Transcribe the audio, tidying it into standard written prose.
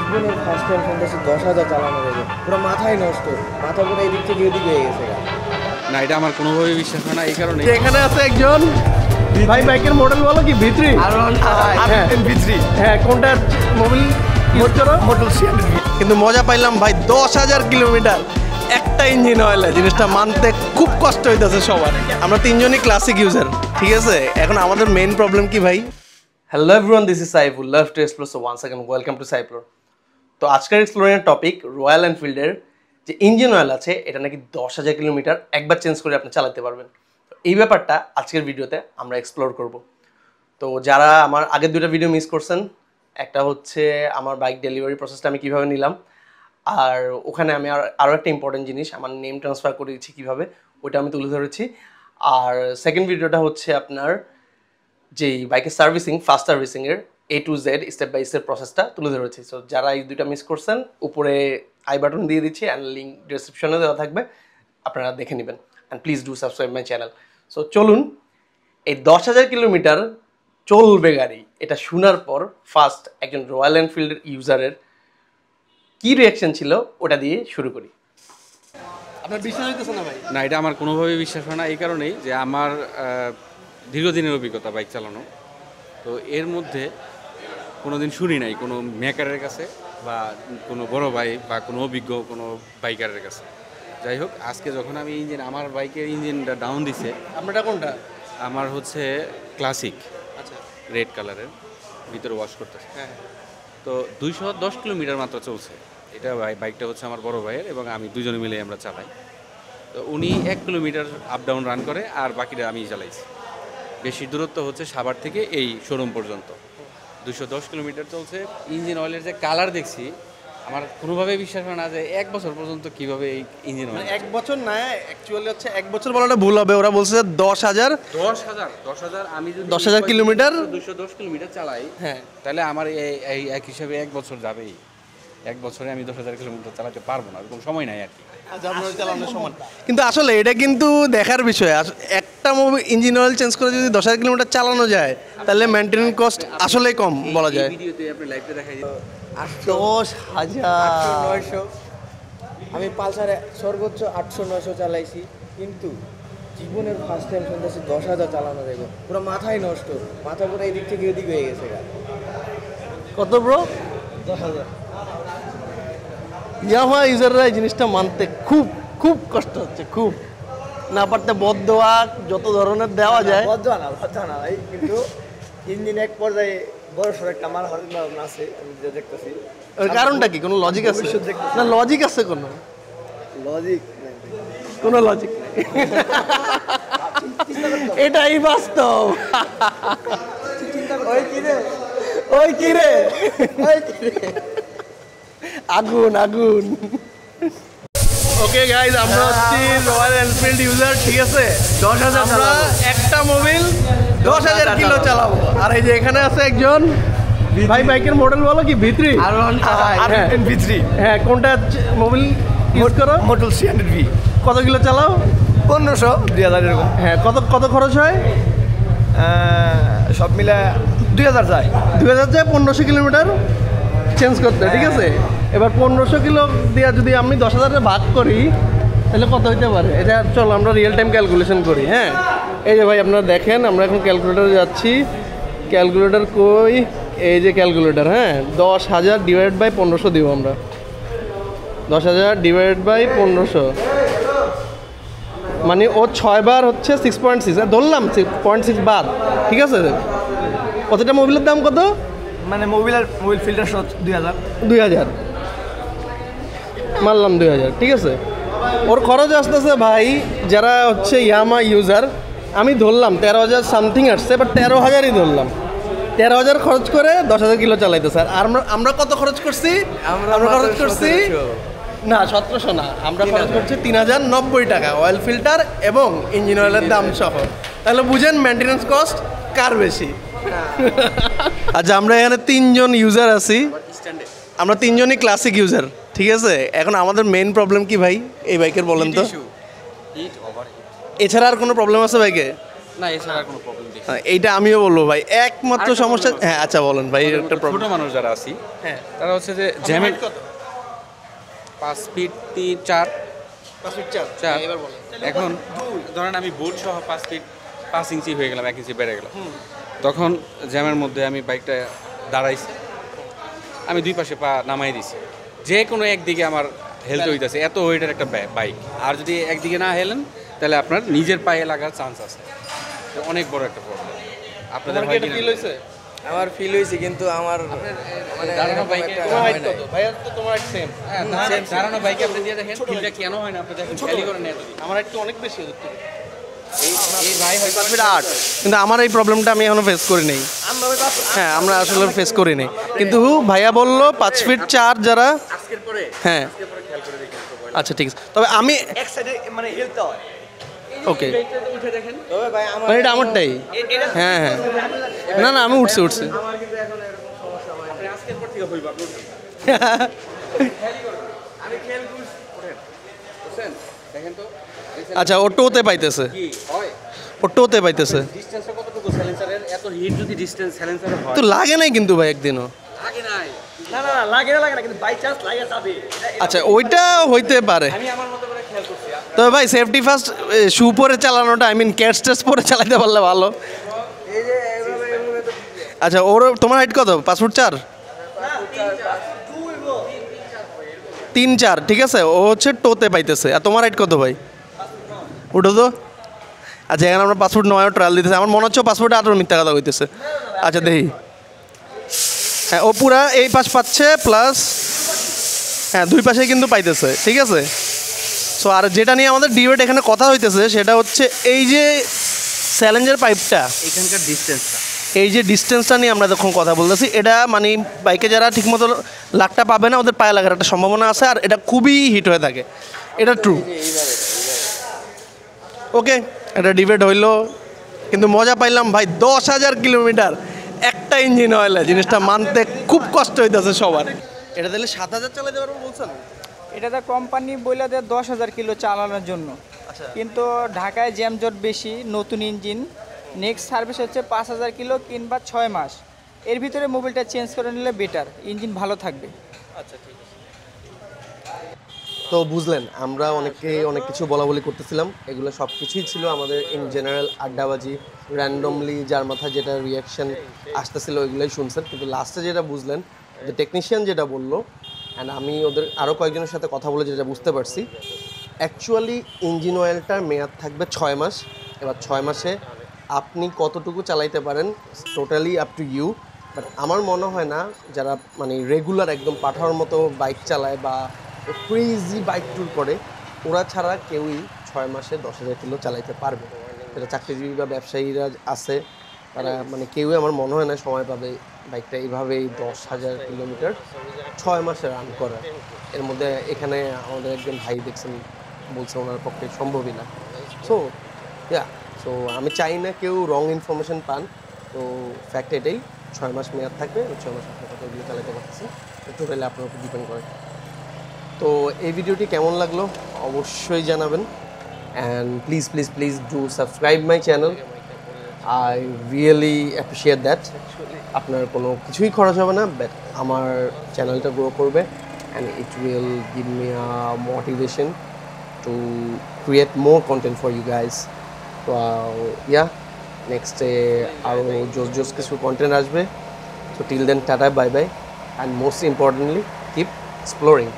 জীবনের first time শুনতেছি 10,000 চালানো যাবে, পুরো মাথায় নষ্ট, মাথা পুরো এদিক থেকে এদিক হয়ে গেছে। না, এটা আমার কোনোভাবেই বিশ্বাস হয় না। এই কারণে এখানে আছে একজন ভাই, বাইকের মডেল বলো কি V3? হ্যাঁ, কোনটা মোবিল ইউজ করো? Model 300V। কিন্তু মজা পাইলাম ভাই, 10,000 কিলোমিটার একটা ইঞ্জিন অয়েল, জিনিসটা মানতে খুব কষ্ট হইতেছে সবার। আমরা তিনজনই ক্লাসিক ইউজার, ঠিক আছে? এখন আমাদের মেইন প্রবলেম কি ভাই? Hello everyone, this is Saiful, love to explore, so once again welcome to Saiful. তো আজকের এক্সপ্লোরের টপিক রয়্যাল এনফিল্ডের যে ইঞ্জিন অয়েল আছে, এটা নাকি 10,000 কিলোমিটার একবার চেঞ্জ করে আপনি চালাতে পারবেন। এই ব্যাপারটা আজকের ভিডিওতে আমরা এক্সপ্লোর করব। তো যারা আমার আগের দুটো ভিডিও মিস করছেন, একটা হচ্ছে আমার বাইক ডেলিভারি প্রসেসটা আমি কীভাবে নিলাম, আর ওখানে আমি আরও একটা ইম্পর্টেন্ট জিনিস, আমার নেম ট্রান্সফার করে দিচ্ছি কীভাবে, ওইটা আমি তুলে ধরেছি। আর সেকেন্ড ভিডিওটা হচ্ছে আপনার যেই বাইকের সার্ভিসিং, ফাস্ট সার্ভিসিংয়ের A to Z step by step প্রসেসটা তুলে ধরেছি। সো যারা এই দুইটা মিস করছেন, উপরে আই বাটন দিয়ে দিচ্ছি অ্যান্ড লিঙ্ক ডিসক্রিপশনে দেওয়া থাকবে, আপনারা দেখে নেবেন। And please do subscribe my channel. So চলুন, এই 10,000 কিলোমিটার চলবে গাড়ি, এটা শোনার পর ফার্স্ট একজন রয়্যাল এনফিল্ডের ইউজারের কী রিয়াকশন ছিল ওটা দিয়ে শুরু করি। আপনার বিশ্বাস হইতেছে না ভাই? না, এটা আমার কোনোভাবেই বিশ্বাস হয় না। এই কারণেই যে আমার দীর্ঘদিনের অভিজ্ঞতা বাইক চালানো, তো এর মধ্যে কোনোদিন শুনি নাই কোনো মেকারের কাছে বা কোনো বড় ভাই বা কোনো অভিজ্ঞ কোনো বাইকারের কাছে। যাই হোক, আজকে যখন আমি আমার বাইকের ইঞ্জিনটা ডাউন দিছে। আপনারটা কোনটা? আমার হচ্ছে ক্লাসিক, আচ্ছা, রেড কালারের, ভিতরে ওয়াশ করতেছে। হ্যাঁ। তো 210 কিলোমিটার মাত্র চলছে। এটা বাইকটা হচ্ছে আমার বড় ভাইয়ের, এবং আমি দুজনে মিলে আমরা চালাই। তো উনি 1 কিলোমিটার আপ ডাউন রান করে, আর বাকিটা আমি চালাইছি। বেশি দূরত্ব হচ্ছে সাভার থেকে এই শোরুম পর্যন্ত 210 কিলোমিটার চলছে। ইঞ্জিন অয়েলের যে কালার দেখছি, আমার কোনোভাবে বিশ্বাস হয় না যে 1 বছর পর্যন্ত কীভাবে এই ইঞ্জিন অয়েল। 1 বছর না, অ্যাকচুয়ালি হচ্ছে 1 বছর বলাটা ভুল হবে। ওরা বলছে 10,000 আমি যদি 10,000 কিলোমিটার 210 কিলোমিটার চালাই, হ্যাঁ, তাহলে আমার এই এক হিসাবে 1 বছর যাবেই। 1 বছরে আমি 10,000 কিলোমিটার চালাতে পারবো না, এরকম সময় নাই আর কি। কিন্তু আসলে এটা কিন্তু দেখার বিষয়। একটা মোবিল ইঞ্জিন অয়েল চেঞ্জ করে যদি 10,000 কিলোমিটার চালানো যায়, তাহলে মেনটেনেন্স কস্ট আসলেই কম বলা যায়। ভিডিওতে আপনি লাইভে দেখাই 10,000। আমি পালসারে সর্বোচ্চ 800-900 চালাইছি, কিন্তু জীবনের ফার্স্ট টাইম শুনতেছি 10,000 চালানো যাবে, পুরো মাথায় নষ্ট, মাথা পুরো এদিক থেকে এদিক হয়ে গেছে। কত ব্রো? 10,000। ইয়ামাহা ইউজাররা এই জিনিসটা মানতে খুব খুব কষ্ট হচ্ছে, খুব না পারতে বদ দেওয়া, যত ধরনের দেওয়া যায়। বদ্ধ না ভাই, কিন্তু ইঞ্জিন এক পর্যায়ে বড় সড় একটা মার হওয়ার ভাবনা আছে, আমি যে দেখতেছি। ওর কারণটা কি? কোনো লজিক আছে না? লজিক আছে কোনো? লজিক নাই, কোনো লজিক নেই। এটাই বাস্তব। ওই কিরে আগুন আগুন। ওকে গাইজ, আমরা হচ্ছি রয়্যাল এনফিল্ড ইউজার, ঠিক আছে? 10,000 আমরা একটা মোবিল 10,000 কিলো চালাবো। আর এই যে এখানে আছে একজন ভাই, বাইকের মডেল বলো কি? V3? হ্যাঁ, কোনটা মোবিল ইউজ করো? Model 300V। কত কিলো চালাও? 1500, 2000 এরকম। হ্যাঁ, কত খরচ হয়? সব মিলে 2000 যায়। 2000 যায় 1500 কিলোমিটার চেঞ্জ করতে, ঠিক আছে? এবার 1500 কিলো দিয়ে যদি আমি 10,000 ভাগ করি, তাহলে কত হইতে পারে? এটা চলো আমরা রিয়েল টাইম ক্যালকুলেশন করি। হ্যাঁ, এই যে ভাই আপনারা দেখেন, আমরা এখন ক্যালকুলেটারে যাচ্ছি। ক্যালকুলেটার কই? এই যে ক্যালকুলেটার। হ্যাঁ, 10,000 ডিভাইড বাই 1500 দিব আমরা। 10,000 ডিভাইড বাই 1500 মানে ও 6 বার হচ্ছে 6.6, ধরলাম 6.6 বাদ, ঠিক আছে? কতটা মোবিলের দাম কত? মানে মোবিল ফিল্টার সহ 2000 মারলাম, 2000, ঠিক আছে? ওর খরচ আসতেছে ভাই, যারা হচ্ছে ইয়ামাহা ইউজার, আমি ধরলাম 13,000 সামথিং আসছে, বাট 13,000ই ধরলাম। 13,000 খরচ করে 10,000 কিলো চালাইতে স্যার। আর আমরা কত খরচ করছি? আমরা খরচ করছি না 1700 না, আমরা খরচ করছি 3,090 টাকা, অয়েল ফিল্টার এবং ইঞ্জিন অয়েলের দাম সহ। তাহলে বুঝেন মেনটেনেন্স কস্ট কার বেশি। আচ্ছা, আমরা এখানে 3জন ইউজার আছি, আমরা 3জনই ক্লাসিক ইউজার, ঠিক আছে? এখন আমাদের মেইন প্রবলেম কি ভাই এই বাইকের, বলেন তো? এছাড়া আর কোনো প্রবলেম আছে বাইকে? না এছাড়া আর কোনো প্রবলেম দেখি না। এইটা আমিও বলবো ভাই, একমাত্র আরেকটা সমস্যা। problem আছে। হ্যাঁ আচ্ছা বলেন ভাই, আমাদের একটা মতো প্রবলেম। ছোট মানুষ যারা আছি হ্যাঁ, তারা হচ্ছে যে জ্যামের 5 ফিট 4 4 এখন ধরেন আমি বোর্ড সহ 5 ফিট 5 ইঞ্চি হয়ে গেলাম, 1 ইঞ্চি বেড়ে গেলাম, তখন জ্যামের মধ্যে আমি বাইকটা দাঁড়াইছি, আমি দুই পাশে পা নামাই দিছি, যে কোনো একদিকে আমার হেলতে হইতেছে, এত ওয়েটের একটা বাইক, আর যদি একদিকে না হেলেন তাহলে আপনার নিজের পায়ে লাগার চান্স আছে। তো অনেক বড় একটা প্রবলেম। আপনাদের হয় কিনা? আমার ফিল হয়েছে, কিন্তু আমার মানে দাঁড়ানো এরকম বাইকে একটা তোমার হয় হাইট নাই। কত ভাইয়া? তো তোমার হাইট সেম। হ্যাঁ, দাঁড়ানো বাইকে আপনি দিয়ে দেখেন ফিলটা কেন হয় না, আপনি দেখেন খেয়ালি করেন না এতদিন। আমার হাইট তো অনেক বেশি ওদের থেকে। এই ভাই হয়তো 8, কিন্তু আমার এই প্রবলেমটা আমি এখনো ফেস করি নাই। হ্যাঁ, আমরা আসলে ফেস করি নাই, কিন্তু ভাইয়া বললো 5 ফিট 4 যারা। আজকের পরে হ্যাঁ খেয়াল করে দেখেন। আচ্ছা ঠিক আছে, তবে আমি এক সাইডে মানে হেলতে হয়। ওকে, উঠে দেখেন। তবে ভাই আমার মানে এটা আমারটাই। হ্যাঁ হ্যাঁ, না না আমি উঠছি। আমার কিন্তু এখন এরকম সমস্যা হয় না। আজকের পর থেকে হইবা আপনি উঠবেন। আমি খেয়াল করি ওঠেন, বুঝছেন? দেখেন তো আচ্ছা, ও টোতে পাইতেছে, কি হয়, ও টোতে পাইতেছে। ডিসটেন্সটা কতটুকু সাইলেন্সারের, এত হিট যদি ডিসটেন্স সাইলেন্সারে হয় তো লাগে নাই কিন্তু ভাই একদিনও। লাগে নাই। না না না, লাগে না কিন্তু বাই চান্স লাগে যাবে। আচ্ছা ওইটা হইতে পারে, আমি আমার মতো করে খেয়াল করছি। তবে ভাই সেফটি ফার্স্ট, শু পরে চালানোটা, আই মিন ক্যাটস টেস্ট পরে চালাতে পারলে ভালো। এই যে এভাবে তো আচ্ছা ওর, তোমার হাইট কত? 5 ফুট 4? 3-4, ঠিক আছে, ও হচ্ছে টোতে পাইতেছে। আর তোমার হাইট কত ভাই? উঠো তো। আচ্ছা এখানে আমরা 5 ফুট 9 ট্রায়াল দিতেছে, আমার মনে হচ্ছে 5 ফুট 8 মিথ্যা কথা কইতেছে। আচ্ছা দেখি, হ্যাঁ ও পুরা এই পাশ পাচ্ছে প্লাস, হ্যাঁ দুই পাশে কিন্তু পাইতেছে, ঠিক আছে। সো আর যেটা নিয়ে আমাদের ডিবেট এখানে কথা হইতেছে সেটা হচ্ছে এই যে চ্যালেঞ্জের পাইপটা, এখানকার ডিসটেন্সটা, এই যে ডিস্টেন্সটা নিয়ে আমরা যখন কথা বলতেছি, এটা মানে বাইকে যারা ঠিকমতো লাকটা পাবে না ওদের পায়ে লাগার একটা সম্ভাবনা আছে, আর এটা খুবই হিট হয়ে থাকে, এটা ট্রু। ওকে, এটা ডিবেট হইলো, কিন্তু মজা পাইলাম ভাই। 10,000 কিলোমিটার একটা ইঞ্জিন অয়েলে, জিনিসটা মানতে খুব কষ্ট হইতেছে সবার। এটা তাহলে 7,000 চালাতে পারবো বলছেন? এটাতে কোম্পানি বইলা দেয় 10,000 কিলো চালানোর জন্য, আচ্ছা কিন্তু ঢাকায় জ্যামজট বেশি, নতুন ইঞ্জিন, নেক্সট সার্ভিস হচ্ছে 5,000 কিলো কিংবা 6 মাস, এর ভিতরে মোবিলটা চেঞ্জ করে নিলে বেটার, ইঞ্জিন ভালো থাকবে। আচ্ছা ঠিক আছে। তো বুঝলেন, আমরা অনেক কিছু বলা বলি করতেছিলাম, এগুলো সব কিছুই ছিল আমাদের ইন জেনারেল আড্ডাবাজি, র্যান্ডমলি যার মাথায় যেটা রিয়াকশন আসতেছিল ওইগুলোই শুনছেন, কিন্তু লাস্টে যেটা বুঝলেন, যে টেকনিশিয়ান যেটা বললো, অ্যান্ড আমি ওদের আরও কয়েকজনের সাথে কথা বলে যেটা বুঝতে পারছি, অ্যাকচুয়ালি ইঞ্জিন অয়েলটার মেয়াদ থাকবে 6 মাস। এবার 6 মাসে আপনি কতটুকু চালাইতে পারেন totally up to you, but আমার মনে হয় না যারা মানে রেগুলার একদম পাঠার মতো বাইক চালায় বা ক্রেজি বাইক ট্যুর করে, ওরা ছাড়া কেউই 6 মাসে 10,000 কিলো চালাইতে পারবে। যেটা চাকরিজীবী বা ব্যবসায়ীরা আছে তারা মানে কেউই আমার মনে হয় না সময় পাবে বাইকটা এইভাবে 10,000 কিলোমিটার 6 মাসে রান করা। এর মধ্যে এখানে আমাদের একজন ভাই দেখছেন বলছে ওনার পক্ষে সম্ভবই না। সো সো আমি চাই না কেউ রং ইনফরমেশন পান। তো ফ্যাক্ট এটাই, 6 মাস মেয়াদ থাকবে, 6 মাস আপনার কতগুলো চালাতে পারতেছে, টোটালি আপনার উপর ডিপেন্ড করে। তো এই ভিডিওটি কেমন লাগলো অবশ্যই জানাবেন, and please do subscribe my channel, I really appreciate that. আপনার কোনো কিছুই খরচ হবে না, বাট আমার চ্যানেলটা গ্রো করবে, and it will give me a motivation to create more content for you guys. তো নেক্সটে আরও জোস কিছু কন্টেন্ট আসবে। So till then, tata, bye bye, and most importantly, keep exploring.